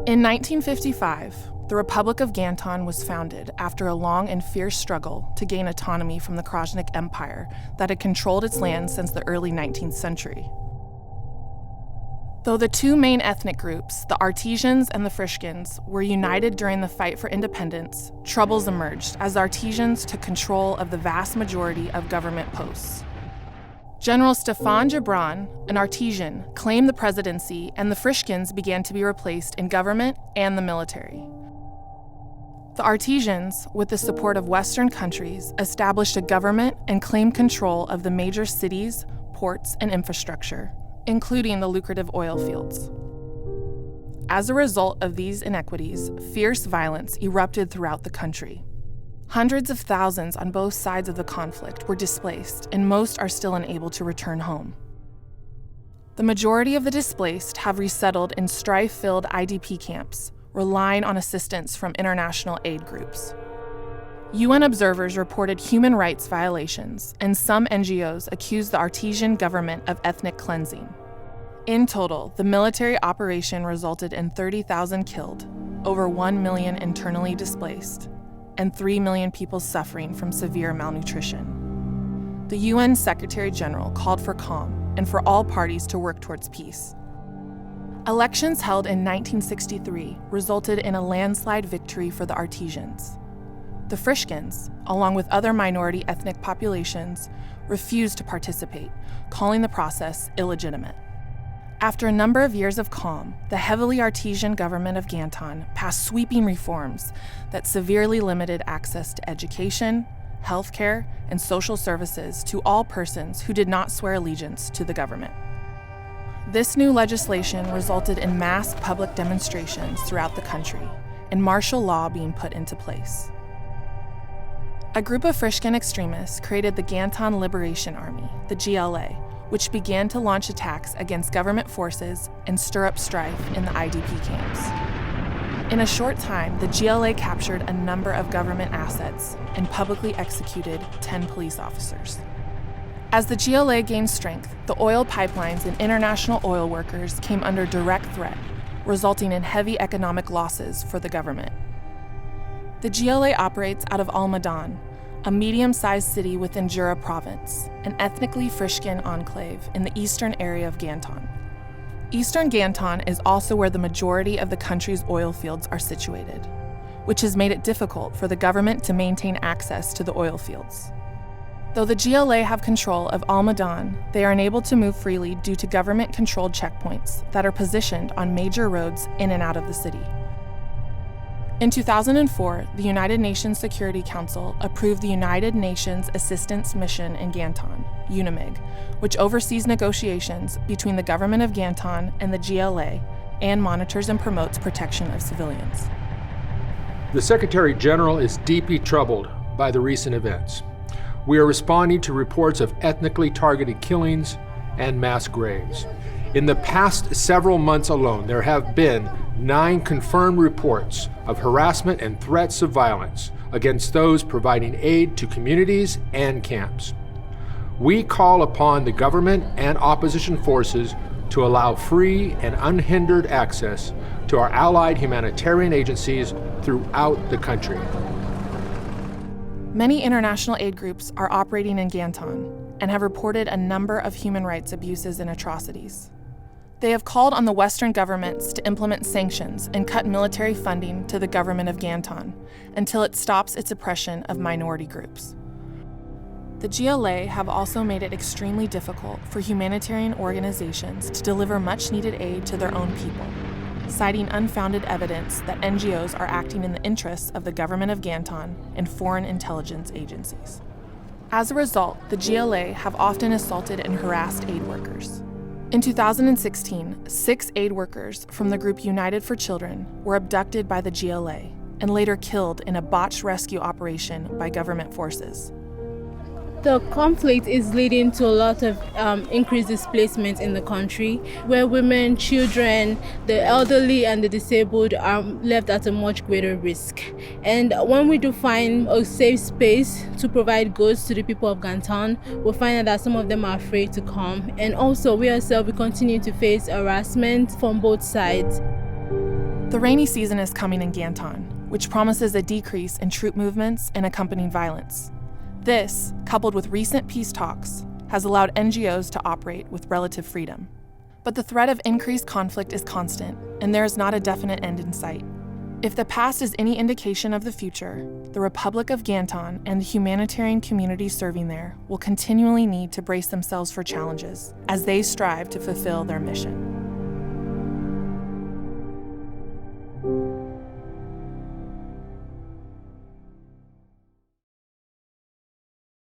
In 1955, the Republic of Ganton was founded after a long and fierce struggle to gain autonomy from the Krajnik Empire that had controlled its land since the early 19th century. Though the two main ethnic groups, the Artesians and the Frishkins, were united during the fight for independence, troubles emerged as the Artesians took control of the vast majority of government posts. General Stefan Gibran, an Artesian, claimed the presidency, and the Frishkins began to be replaced in government and the military. The Artesians, with the support of Western countries, established a government and claimed control of the major cities, ports, and infrastructure, including the lucrative oil fields. As a result of these inequities, fierce violence erupted throughout the country. Hundreds of thousands on both sides of the conflict were displaced, and most are still unable to return home. The majority of the displaced have resettled in strife-filled IDP camps, relying on assistance from international aid groups. UN observers reported human rights violations, and some NGOs accused the Artesian government of ethnic cleansing. In total, the military operation resulted in 30,000 killed, over 1 million internally displaced, and 3 million people suffering from severe malnutrition. The UN Secretary General called for calm and for all parties to work towards peace. Elections held in 1963 resulted in a landslide victory for the Artesians. The Frishkins, along with other minority ethnic populations, refused to participate, calling the process illegitimate. After a number of years of calm, the heavily Artesian government of Ganton passed sweeping reforms that severely limited access to education, healthcare, and social services to all persons who did not swear allegiance to the government. This new legislation resulted in mass public demonstrations throughout the country and martial law being put into place. A group of Frishkin extremists created the Ganton Liberation Army, the GLA, which began to launch attacks against government forces and stir up strife in the IDP camps. In a short time, the GLA captured a number of government assets and publicly executed 10 police officers. As the GLA gained strength, the oil pipelines and international oil workers came under direct threat, resulting in heavy economic losses for the government. The GLA operates out of Almadan, a medium-sized city within Jura province, an ethnically Frishkin enclave in the eastern area of Ganton. Eastern Ganton is also where the majority of the country's oil fields are situated, which has made it difficult for the government to maintain access to the oil fields. Though the GLA have control of Almadan, they are unable to move freely due to government-controlled checkpoints that are positioned on major roads in and out of the city. In 2004, the United Nations Security Council approved the United Nations Assistance Mission in Ganton, UNAMIG, which oversees negotiations between the government of Ganton and the GLA and monitors and promotes protection of civilians. The Secretary General is deeply troubled by the recent events. We are responding to reports of ethnically targeted killings and mass graves. In the past several months alone, there have been 9 confirmed reports of harassment and threats of violence against those providing aid to communities and camps. We call upon the government and opposition forces to allow free and unhindered access to our allied humanitarian agencies throughout the country. Many international aid groups are operating in Ganton and have reported a number of human rights abuses and atrocities. They have called on the Western governments to implement sanctions and cut military funding to the government of Ganton until it stops its oppression of minority groups. The GLA have also made it extremely difficult for humanitarian organizations to deliver much-needed aid to their own people, citing unfounded evidence that NGOs are acting in the interests of the government of Ganton and foreign intelligence agencies. As a result, the GLA have often assaulted and harassed aid workers. In 2016, 6 aid workers from the group United for Children were abducted by the GLA and later killed in a botched rescue operation by government forces. The conflict is leading to a lot of increased displacement in the country, where women, children, the elderly and the disabled are left at a much greater risk. And when we do find a safe space to provide goods to the people of Ganton, we'll find that some of them are afraid to come. And also we ourselves, we continue to face harassment from both sides. The rainy season is coming in Ganton, which promises a decrease in troop movements and accompanying violence. This, coupled with recent peace talks, has allowed NGOs to operate with relative freedom. But the threat of increased conflict is constant, and there is not a definite end in sight. If the past is any indication of the future, the Republic of Ganton and the humanitarian community serving there will continually need to brace themselves for challenges as they strive to fulfill their mission.